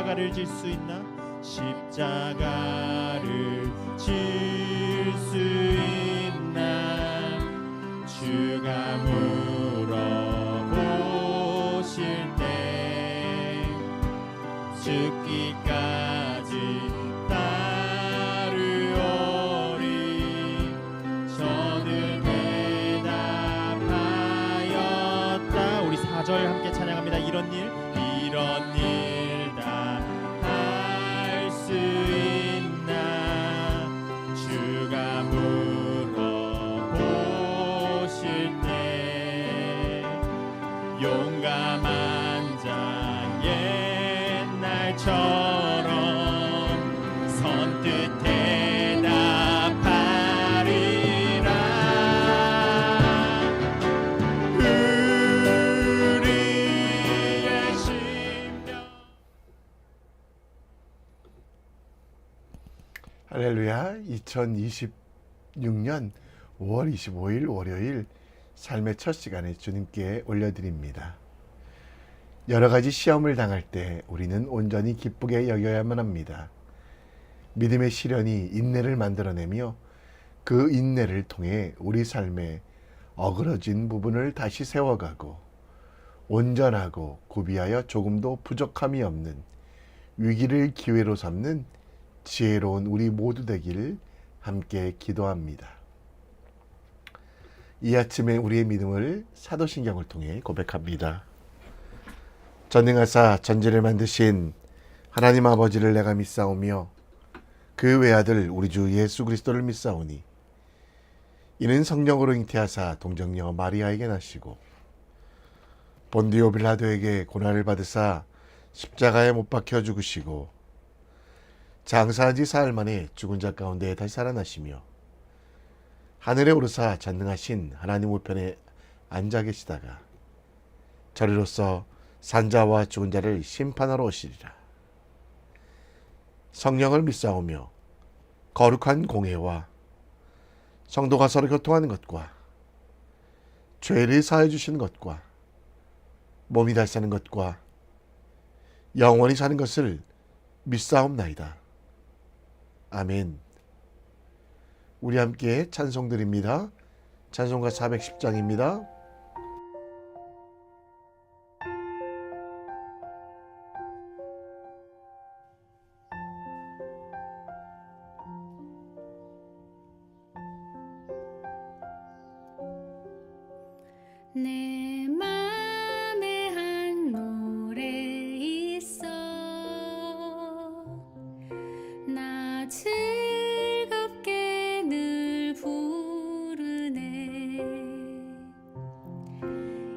십자가를 질 수 있나? 십자가를 질 수 있나? 주가 물어보실 때 죽기까지 따르오리. 저는 대답하였다. 우리 4절 함께 찬양합니다. 이런 일 다 할 수 있나? 주가 물어보실 때 용감한 자 옛날처럼 선뜻 대답하리라. 우리의 심령. 할렐루야. 2026년 5월 25일 월요일 삶의 첫 시간에 주님께 올려드립니다. 여러 가지 시험을 당할 때 우리는 온전히 기쁘게 여겨야만 합니다. 믿음의 시련이 인내를 만들어내며 그 인내를 통해 우리 삶에 어그러진 부분을 다시 세워가고 온전하고 구비하여 조금도 부족함이 없는 위기를 기회로 삼는 지혜로운 우리 모두 되길 함께 기도합니다. 이 아침에 우리의 믿음을 사도신경을 통해 고백합니다. 전능하사 전지를 만드신 하나님 아버지를 내가 믿사오며 그 외아들 우리 주 예수 그리스도를 믿사오니 이는 성령으로 잉태하사 동정녀 마리아에게 나시고 본디오 빌라도에게 고난을 받으사 십자가에 못 박혀 죽으시고 장사한 지 사흘 만에 죽은 자 가운데 다시 살아나시며 하늘에 오르사 전능하신 하나님 우편에 앉아 계시다가 저리로서 산자와 죽은 자를 심판하러 오시리라. 성령을 믿사오며 거룩한 공회와 성도가 서로 교통하는 것과 죄를 사해 주시는 것과 몸이 다시 사는 것과 영원히 사는 것을 믿사옵나이다. 아멘. 우리 함께 찬송 드립니다. 찬송가 410장입니다. 내 맘에 한 노래 있어 나 즐겁게 늘 부르네.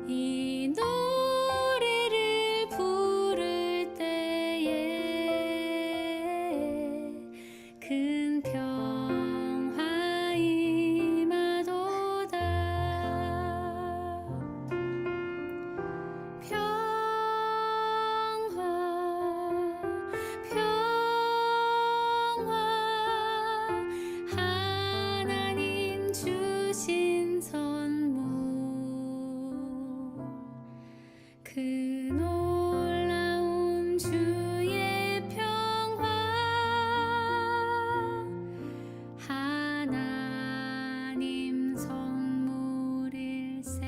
이 노래를 부를 때에 큰 평화 임하도다. 하나님 주신 선물 그 놀라운 주의 평화 하나님 선물일세.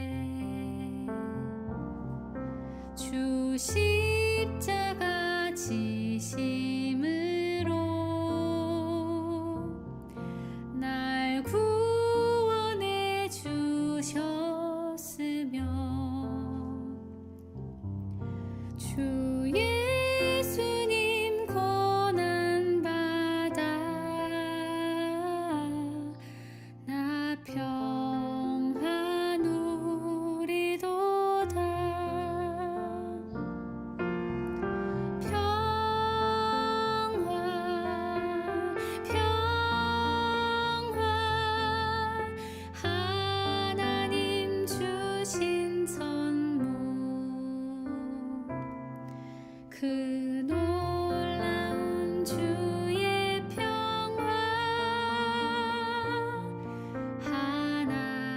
주 십자가 지심으로 날 구원해 주셨으며 주 예수님 고난받아 나 평화 누리도다. 하나님 주신 선물 그 놀라운 주의 평화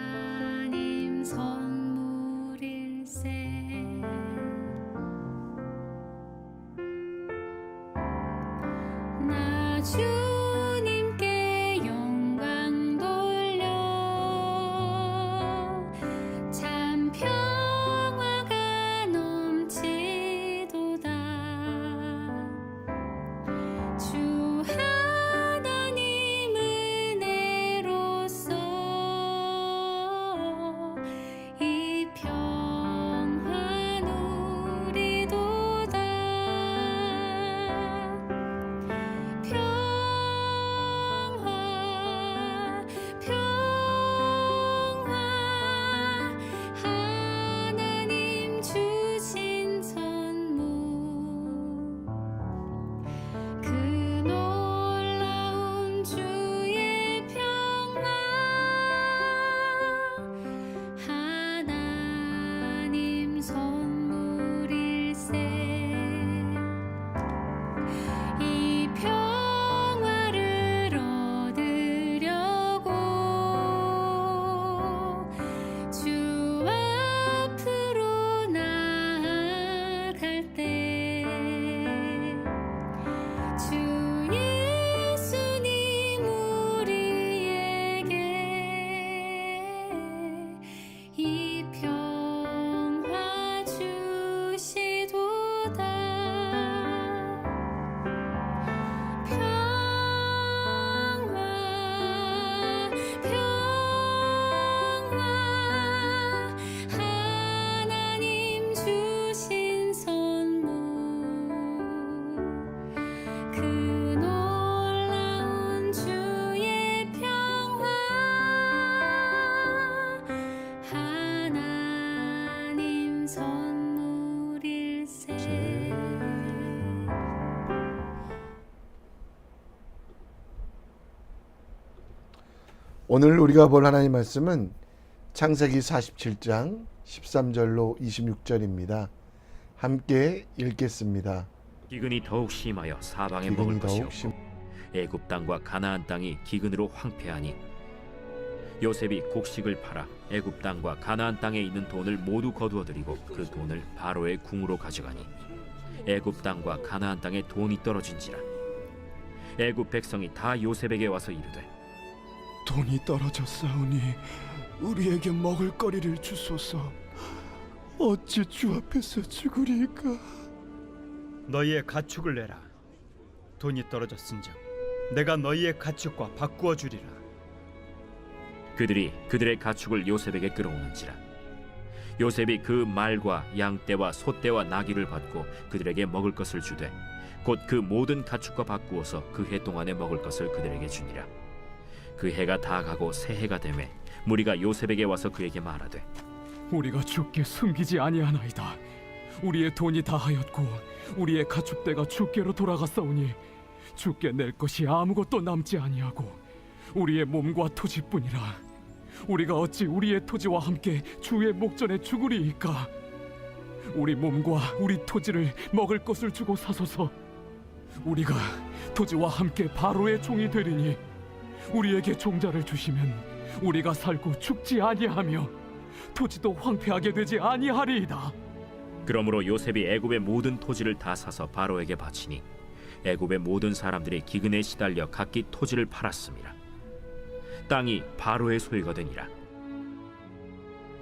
하나님 선물일세. 오늘 우리가 볼 하나님 말씀은 창세기 47장 13절로 26절입니다. 함께 읽겠습니다. 기근이 더욱 심하여 사방에 기근이 먹을 것이 더욱 없고 심- 애굽 땅과 가나안 땅이 기근으로 황폐하니 요셉이 곡식을 팔아 애굽 땅과 가나안 땅에 있는 돈을 모두 거두어들이고 그 돈을 바로의 궁으로 가져가니 애굽 땅과 가나안 땅에 돈이 떨어진지라. 애굽 백성이 다 요셉에게 와서 이르되 돈이 떨어졌사오니 우리에게 먹을 거리를 주소서. 어찌 주 앞에서 죽으리까? 너희의 가축을 내라. 돈이 떨어졌은즉 내가 너희의 가축과 바꾸어 주리라. 그들이 그들의 가축을 요셉에게 끌어오는지라. 요셉이 그 말과 양떼와 소떼와 나귀를 받고 그들에게 먹을 것을 주되 곧 그 모든 가축과 바꾸어서 그 해 동안에 먹을 것을 그들에게 주니라. 그 해가 다 가고 새 해가 되매 무리가 요셉에게 와서 그에게 말하되 우리가 주께 숨기지 아니하나이다. 우리의 돈이 다하였고 우리의 가축대가 주께로 돌아갔사오니 주께 낼 것이 아무것도 남지 아니하고 우리의 몸과 토지뿐이라. 우리가 어찌 우리의 토지와 함께 주의 목전에 죽으리이까? 우리 몸과 우리 토지를 먹을 것을 주고 사소서. 우리가 토지와 함께 바로의 종이 되리니 우리에게 종자를 주시면 우리가 살고 죽지 아니하며 토지도 황폐하게 되지 아니하리이다. 그러므로 요셉이 애굽의 모든 토지를 다 사서 바로에게 바치니 애굽의 모든 사람들이 기근에 시달려 각기 토지를 팔았습니다. 땅이 바로의 소유가 되니라.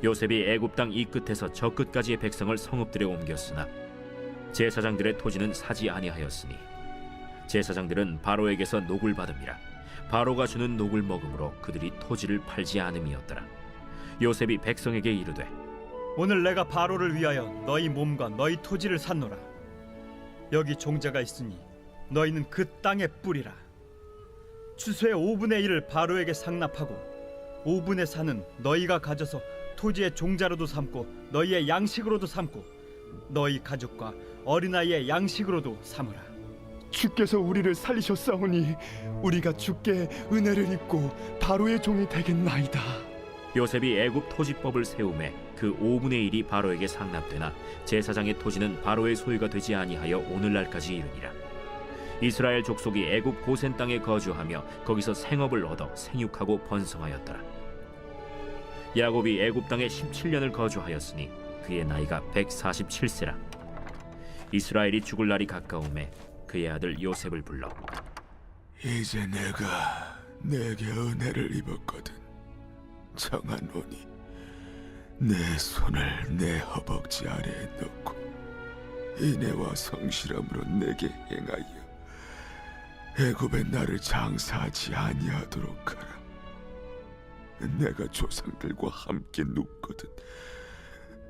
요셉이 애굽 땅 이 끝에서 저 끝까지의 백성을 성읍들에 옮겼으나 제사장들의 토지는 사지 아니하였으니 제사장들은 바로에게서 녹을 받음이라. 바로가 주는 녹을 먹음으로 그들이 토지를 팔지 않음이었더라. 요셉이 백성에게 이르되 오늘 내가 바로를 위하여 너희 몸과 너희 토지를 샀노라. 여기 종자가 있으니 너희는 그 땅에 뿌리라. 추수의 5분의 1을 바로에게 상납하고 5분의 4는 너희가 가져서 토지의 종자로도 삼고 너희의 양식으로도 삼고 너희 가족과 어린아이의 양식으로도 삼으라. 주께서 우리를 살리셨사오니 우리가 주께 은혜를 입고 바로의 종이 되겠나이다. 요셉이 애굽 토지법을 세우매 그 5분의 1이 바로에게 상납되나 제사장의 토지는 바로의 소유가 되지 아니하여 오늘날까지 이르니라. 이스라엘 족속이 애굽 고센 땅에 거주하며 거기서 생업을 얻어 생육하고 번성하였더라. 야곱이 애굽 땅에 17년을 거주하였으니 그의 나이가 147세라. 이스라엘이 죽을 날이 가까우매 그의 아들 요셉을 불러 이제 내가 내게 은혜를 입었거든. 청하노니 내 손을 내 허벅지 아래에 넣고 인애와 성실함으로 내게 행하여 애굽에 나를 장사하지 아니하도록 하라. 내가 조상들과 함께 눕거든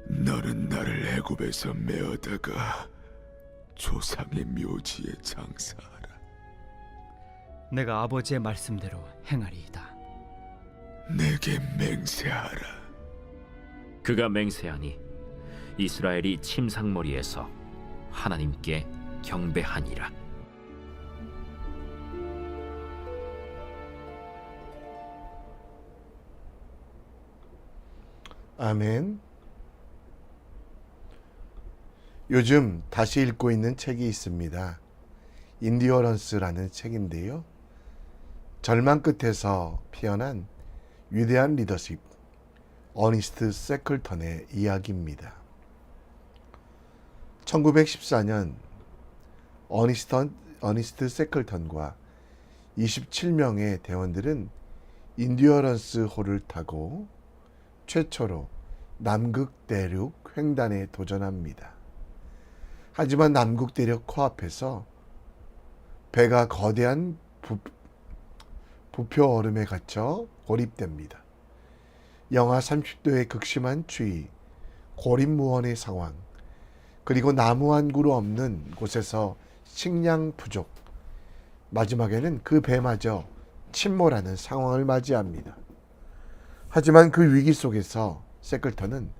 너는 나를 애굽에서 메어다가 조상의 묘지에 장사하라. 내가 아버지의 말씀대로 행하리이다. 내게 맹세하라. 그가 맹세하니 이스라엘이 침상머리에서 하나님께 경배하니라. 아멘. 요즘 다시 읽고 있는 책이 있습니다. 인디어런스라는 책인데요. 절망 끝에서 피어난 위대한 리더십, 어니스트 세클턴의 이야기입니다. 1914년 어니스트 세클턴과 27명의 대원들은 인디어런스 호를 타고 최초로 남극 대륙 횡단에 도전합니다. 하지만 남극 대륙 코앞에서 배가 거대한 부표 얼음에 갇혀 고립됩니다. 영하 30도의 극심한 추위, 고립무원의 상황, 그리고 나무 한 그루 없는 곳에서 식량 부족, 마지막에는 그 배마저 침몰하는 상황을 맞이합니다. 하지만 그 위기 속에서 세클턴은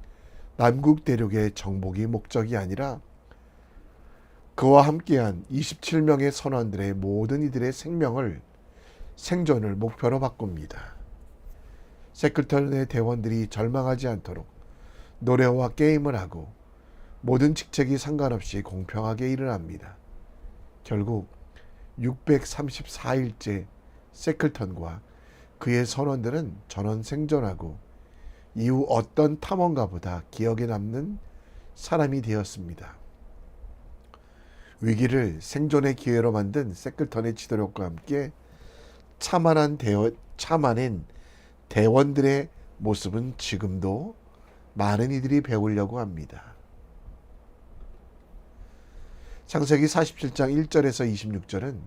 남극 대륙의 정복이 목적이 아니라 그와 함께한 27명의 선원들의 모든 이들의 생존을 목표로 바꿉니다. 세클턴의 대원들이 절망하지 않도록 노래와 게임을 하고 모든 직책이 상관없이 공평하게 일을 합니다. 결국 634일째 세클턴과 그의 선원들은 전원 생존하고 이후 어떤 탐험가보다 기억에 남는 사람이 되었습니다. 위기를 생존의 기회로 만든 세클턴의 지도력과 함께 참아낸 대원들의 모습은 지금도 많은 이들이 배우려고 합니다. 창세기 47장 1절에서 26절은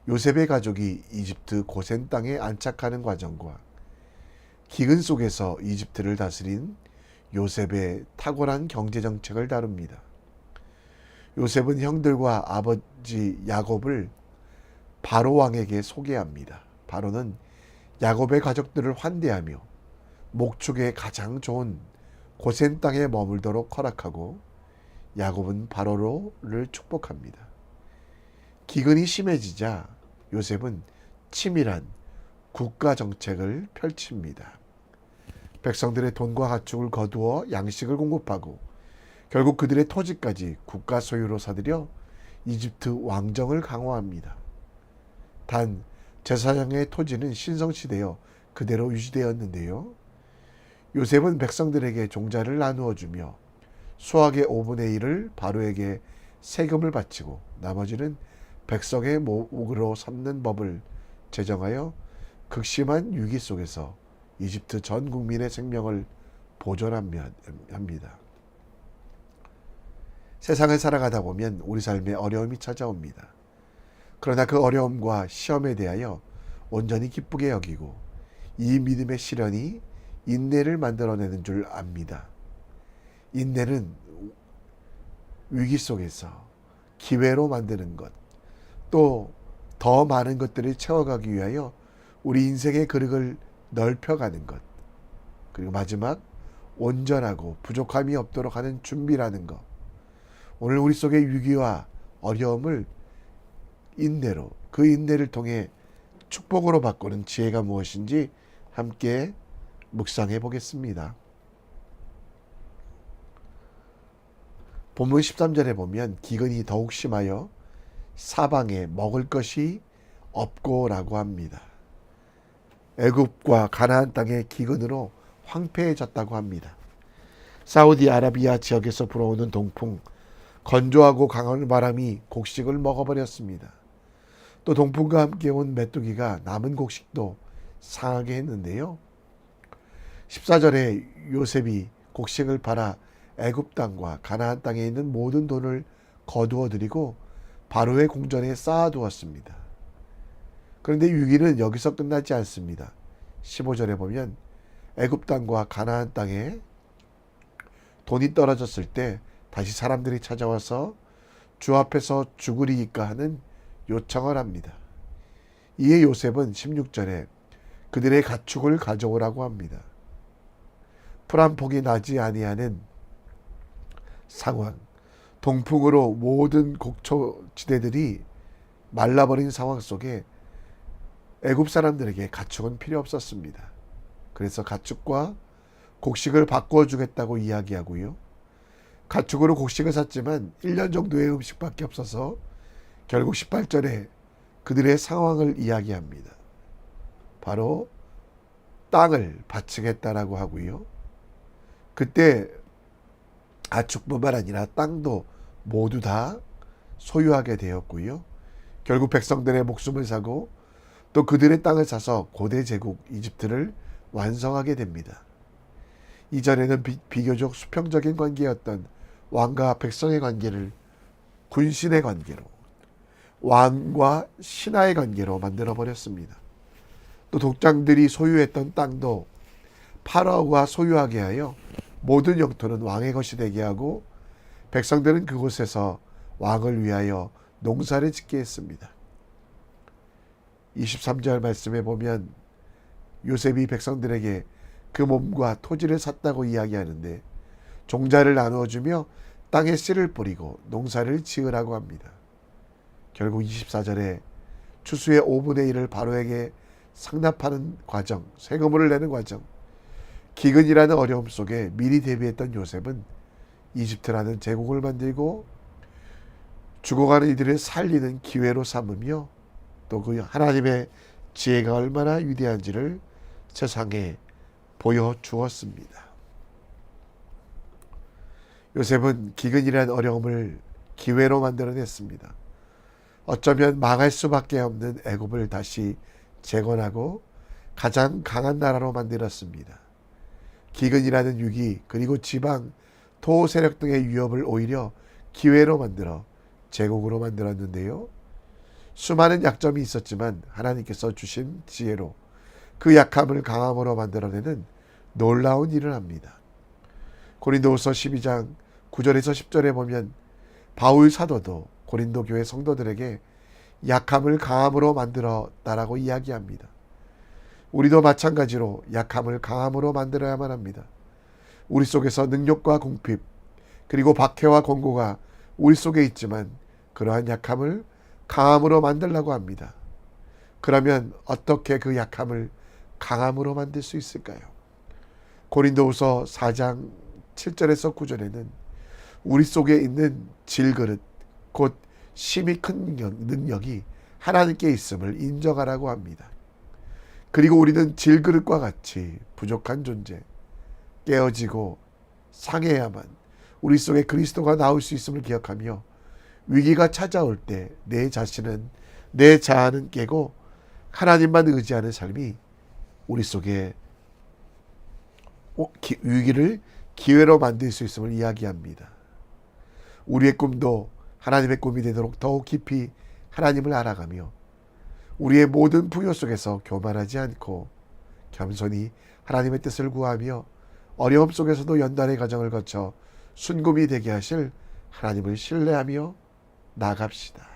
요셉의 가족이 이집트 고센 땅에 안착하는 과정과 기근 속에서 이집트를 다스린 요셉의 탁월한 경제정책을 다룹니다. 요셉은 형들과 아버지 야곱을 바로 왕에게 소개합니다. 바로는 야곱의 가족들을 환대하며 목축에 가장 좋은 고센 땅에 머물도록 허락하고 야곱은 바로를 축복합니다. 기근이 심해지자 요셉은 치밀한 국가 정책을 펼칩니다. 백성들의 돈과 가축을 거두어 양식을 공급하고 결국 그들의 토지까지 국가 소유로 사들여 이집트 왕정을 강화합니다. 단 제사장의 토지는 신성시되어 그대로 유지되었는데요. 요셉은 백성들에게 종자를 나누어 주며 수확의 5분의 1을 바로에게 세금을 바치고 나머지는 백성의 목으로 삼는 법을 제정하여 극심한 위기 속에서 이집트 전 국민의 생명을 보존합니다. 세상을 살아가다 보면 우리 삶에 어려움이 찾아옵니다. 그러나 그 어려움과 시험에 대하여 온전히 기쁘게 여기고 이 믿음의 시련이 인내를 만들어내는 줄 압니다. 인내는 위기 속에서 기회로 만드는 것, 또 더 많은 것들을 채워가기 위하여 우리 인생의 그릇을 넓혀가는 것, 그리고 마지막 온전하고 부족함이 없도록 하는 준비라는 것. 오늘 우리 속의 위기와 어려움을 인내로, 그 인내를 통해 축복으로 바꾸는 지혜가 무엇인지 함께 묵상해 보겠습니다. 본문 13절에 보면 기근이 더욱 심하여 사방에 먹을 것이 없고라고 합니다. 애굽과 가나안 땅의 기근으로 황폐해졌다고 합니다. 사우디아라비아 지역에서 불어오는 동풍, 건조하고 강한 바람이 곡식을 먹어버렸습니다. 또 동풍과 함께 온 메뚜기가 남은 곡식도 상하게 했는데요. 14절에 요셉이 곡식을 팔아 애굽 땅과 가나안 땅에 있는 모든 돈을 거두어 들이고 바로의 궁전에 쌓아두었습니다. 그런데 위기는 여기서 끝나지 않습니다. 15절에 보면 애굽 땅과 가나안 땅에 돈이 떨어졌을 때 다시 사람들이 찾아와서 주 앞에서 죽으리이까 하는 요청을 합니다. 이에 요셉은 16절에 그들의 가축을 가져오라고 합니다. 풀 한 폭이 나지 아니하는 상황, 동풍으로 모든 곡초지대들이 말라버린 상황 속에 애굽 사람들에게 가축은 필요 없었습니다. 그래서 가축과 곡식을 바꾸어 주겠다고 이야기하고요. 가축으로 곡식을 샀지만 1년 정도의 음식밖에 없어서 결국 18절에 그들의 상황을 이야기합니다. 바로 땅을 바치겠다라고 하고요. 그때 가축뿐만 아니라 땅도 모두 다 소유하게 되었고요. 결국 백성들의 목숨을 사고 또 그들의 땅을 사서 고대 제국 이집트를 완성하게 됩니다. 이전에는 비교적 수평적인 관계였던 왕과 백성의 관계를 군신의 관계로, 왕과 신하의 관계로 만들어버렸습니다. 또 독장들이 소유했던 땅도 파라오가 소유하게 하여 모든 영토는 왕의 것이 되게 하고 백성들은 그곳에서 왕을 위하여 농사를 짓게 했습니다. 23절 말씀에 보면 요셉이 백성들에게 그 몸과 토지를 샀다고 이야기하는데 종자를 나누어주며 땅에 씨를 뿌리고 농사를 지으라고 합니다. 결국 24절에 추수의 5분의 1을 바로에게 상납하는 과정, 세금을 내는 과정, 기근이라는 어려움 속에 미리 대비했던 요셉은 이집트라는 제국을 만들고 죽어가는 이들을 살리는 기회로 삼으며 또 그 하나님의 지혜가 얼마나 위대한지를 세상에 보여주었습니다. 요셉은 기근이라는 어려움을 기회로 만들어냈습니다. 어쩌면 망할 수밖에 없는 애굽을 다시 재건하고 가장 강한 나라로 만들었습니다. 기근이라는 위기 그리고 지방, 토 세력 등의 위협을 오히려 기회로 만들어 제국으로 만들었는데요. 수많은 약점이 있었지만 하나님께서 주신 지혜로 그 약함을 강함으로 만들어내는 놀라운 일을 합니다. 고린도후서 12장 9절에서 10절에 보면 바울 사도도 고린도 교회 성도들에게 약함을 강함으로 만들었다라고 이야기합니다. 우리도 마찬가지로 약함을 강함으로 만들어야만 합니다. 우리 속에서 능력과 궁핍 그리고 박해와 권고가 우리 속에 있지만 그러한 약함을 강함으로 만들려고 합니다. 그러면 어떻게 그 약함을 강함으로 만들 수 있을까요? 고린도후서 4장 7절에서 9절에는 우리 속에 있는 질그릇 곧 심히 큰 능력이 하나님께 있음을 인정하라고 합니다. 그리고 우리는 질그릇과 같이 부족한 존재, 깨어지고 상해야만 우리 속에 그리스도가 나올 수 있음을 기억하며 위기가 찾아올 때 내 자신은 내 자아는 깨고 하나님만 의지하는 삶이 우리 속에 위기를 기회로 만들 수 있음을 이야기합니다. 우리의 꿈도 하나님의 꿈이 되도록 더욱 깊이 하나님을 알아가며 우리의 모든 풍요 속에서 교만하지 않고 겸손히 하나님의 뜻을 구하며 어려움 속에서도 연단의 과정을 거쳐 순금이 되게 하실 하나님을 신뢰하며 나갑시다.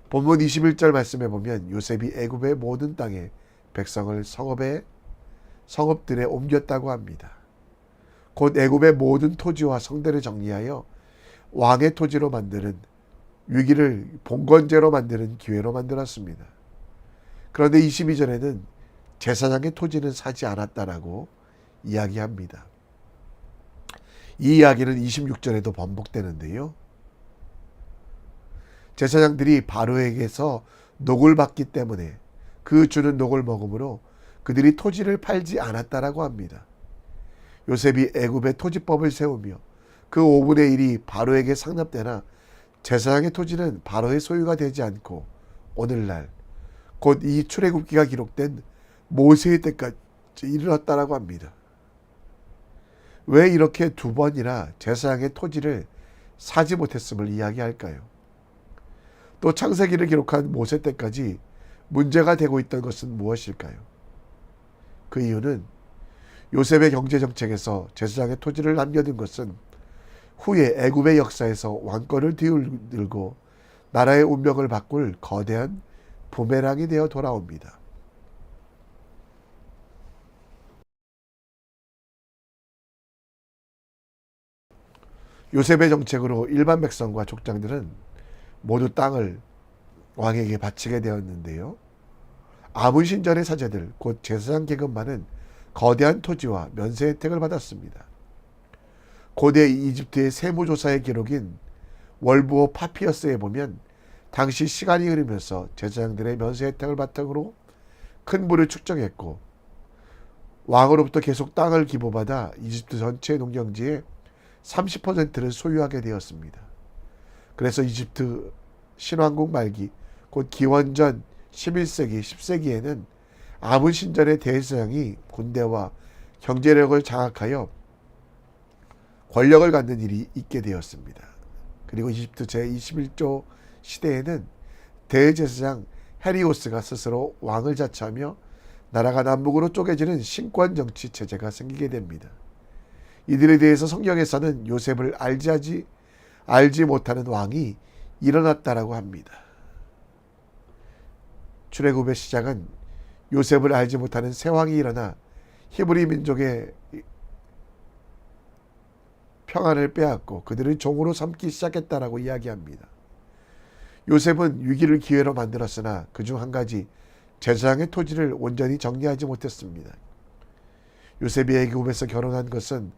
본문 21절 말씀에 보면 요셉이 애굽의 모든 땅에 백성을 성읍들에 옮겼다고 합니다. 곧 애굽의 모든 토지와 성들을 정리하여 왕의 토지로 만드는 위기를 봉건제로 만드는 기회로 만들었습니다. 그런데 22절에는 제사장의 토지는 사지 않았다라고 이야기합니다. 이 이야기는 26절에도 반복되는데요. 제사장들이 바로에게서 녹을 받기 때문에 그 주는 녹을 먹음으로 그들이 토지를 팔지 않았다라고 합니다. 요셉이 애굽의 토지법을 세우며 그 5분의 1이 바로에게 상납되나 제사장의 토지는 바로의 소유가 되지 않고 오늘날 곧 이 출애굽기가 기록된 모세의 때까지 이르렀다라고 합니다. 왜 이렇게 두 번이나 제사장의 토지를 사지 못했음을 이야기할까요? 또 창세기를 기록한 모세 때까지 문제가 되고 있던 것은 무엇일까요? 그 이유는 요셉의 경제정책에서 제사장의 토지를 남겨둔 것은 후에 애굽의 역사에서 왕권을 뒤흔들고 나라의 운명을 바꿀 거대한 부메랑이 되어 돌아옵니다. 요셉의 정책으로 일반 백성과 족장들은 모두 땅을 왕에게 바치게 되었는데요. 아문 신전의 사제들 곧 제사장 계급만은 거대한 토지와 면세 혜택을 받았습니다. 고대 이집트의 세무조사의 기록인 월부어 파피어스에 보면 당시 시간이 흐르면서 제사장들의 면세 혜택을 바탕으로 큰 부를 축적했고 왕으로부터 계속 땅을 기부받아 이집트 전체 농경지의 30%를 소유하게 되었습니다. 그래서 이집트 신왕국 말기 곧 기원전 11세기 10세기에는 아문 신전의 대제사장이 군대와 경제력을 장악하여 권력을 갖는 일이 있게 되었습니다. 그리고 이집트 제21조 시대에는 대제사장 헤리오스가 스스로 왕을 자처하며 나라가 남북으로 쪼개지는 신권 정치 체제가 생기게 됩니다. 이들에 대해서 성경에서는 요셉을 알지 못하는 왕이 일어났다라고 합니다. 출애굽의 시작은 요셉을 알지 못하는 새 왕이 일어나 히브리 민족의 평안을 빼앗고 그들을 종으로 삼기 시작했다라고 이야기합니다. 요셉은 위기를 기회로 만들었으나 그중 한 가지 제사장의 토지를 온전히 정리하지 못했습니다. 요셉이 애굽에서 결혼한 것은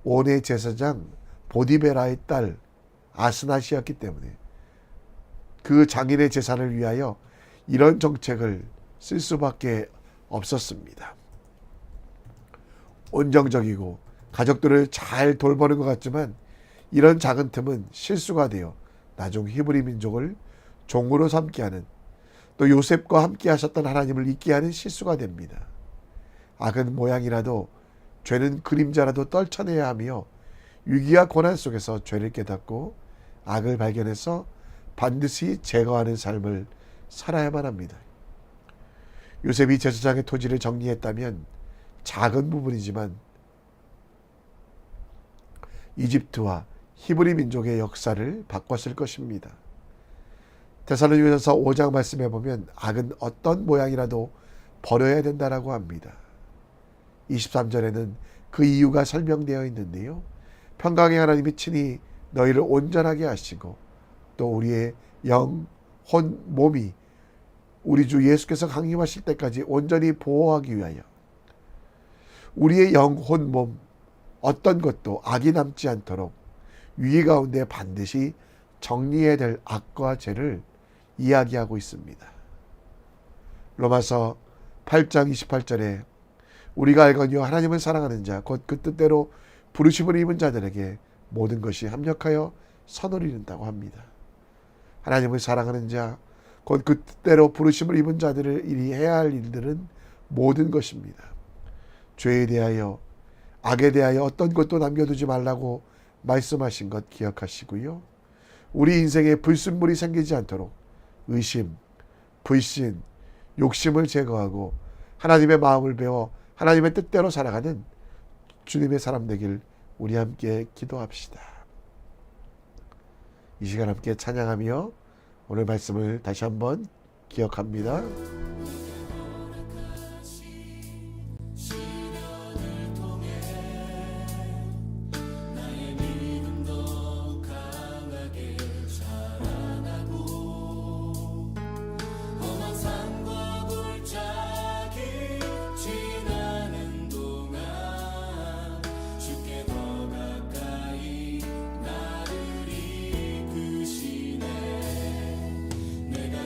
온의 제사장 보디베라의 딸 아스나시였기 때문에 그 장인의 재산을 위하여 이런 정책을 쓸 수밖에 없었습니다. 온정적이고 가족들을 잘 돌보는 것 같지만 이런 작은 틈은 실수가 되어 나중 히브리 민족을 종으로 삼게 하는, 또 요셉과 함께 하셨던 하나님을 잊게 하는 실수가 됩니다. 악은 모양이라도 죄는 그림자라도 떨쳐내야 하며 위기와 고난 속에서 죄를 깨닫고 악을 발견해서 반드시 제거하는 삶을 살아야만 합니다. 요셉이 제사장의 토지를 정리했다면 작은 부분이지만 이집트와 히브리 민족의 역사를 바꿨을 것입니다. 데살로니가서 5장 말씀해 보면 악은 어떤 모양이라도 버려야 된다라고 합니다. 23절에는 그 이유가 설명되어 있는데요. 평강의 하나님이 친히 너희를 온전하게 하시고 또 우리의 영, 혼, 몸이 우리 주 예수께서 강림하실 때까지 온전히 보호하기 위하여 우리의 영, 혼, 몸 어떤 것도 악이 남지 않도록 위기 가운데 반드시 정리해야 될 악과 죄를 이야기하고 있습니다. 로마서 8장 28절에 우리가 알거니와 하나님을 사랑하는 자 곧 그 뜻대로 부르심을 입은 자들에게 모든 것이 합력하여 선을 이룬다고 합니다. 하나님을 사랑하는 자 곧 그 뜻대로 부르심을 입은 자들이 해야 할 일들은 모든 것입니다. 죄에 대하여 악에 대하여 어떤 것도 남겨두지 말라고 말씀하신 것 기억하시고요. 우리 인생에 불순물이 생기지 않도록 의심, 불신, 욕심을 제거하고 하나님의 마음을 배워 하나님의 뜻대로 살아가는 주님의 사람 되길 우리 함께 기도합시다. 이 시간 함께 찬양하며 오늘 말씀을 다시 한번 기억합니다.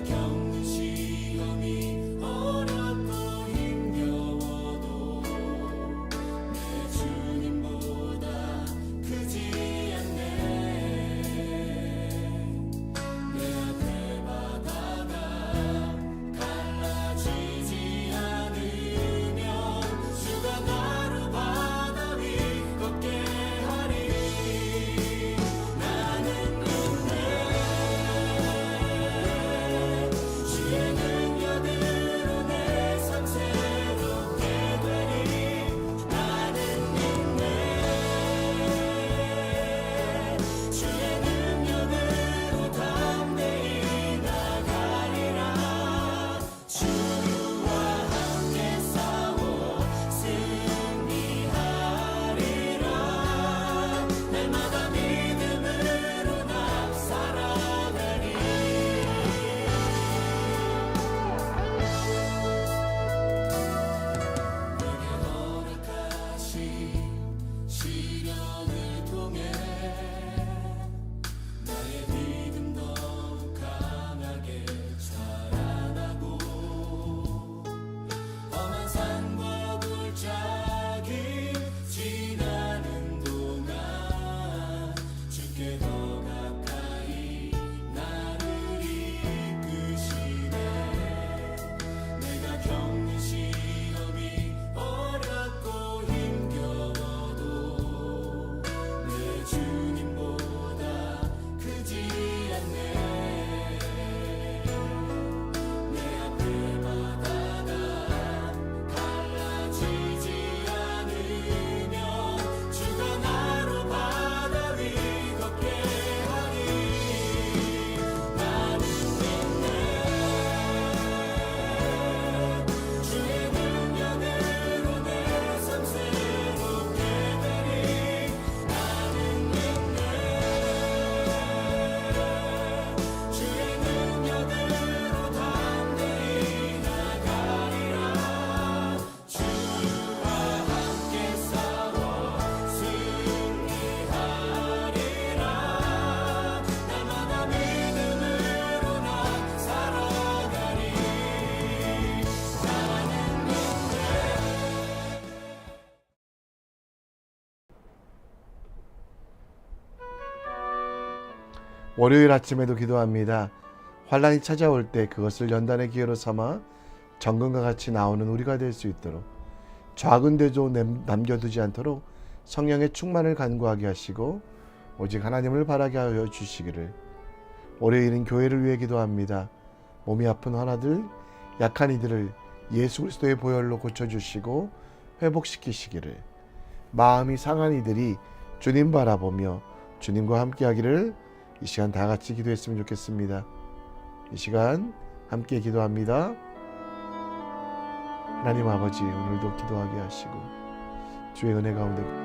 경시 형이 월요일 아침에도 기도합니다. 환란이 찾아올 때 그것을 연단의 기회로 삼아 정금과 같이 나오는 우리가 될 수 있도록 작은 데도 남겨두지 않도록 성령의 충만을 간구하게 하시고 오직 하나님을 바라게 하여 주시기를. 월요일은 교회를 위해 기도합니다. 몸이 아픈 하나들, 약한 이들을 예수 그리스도의 보혈로 고쳐주시고 회복시키시기를. 마음이 상한 이들이 주님 바라보며 주님과 함께하기를 이 시간 다 같이 기도했으면 좋겠습니다. 이 시간 함께 기도합니다. 하나님 아버지, 오늘도 기도하게 하시고 주의 은혜 가운데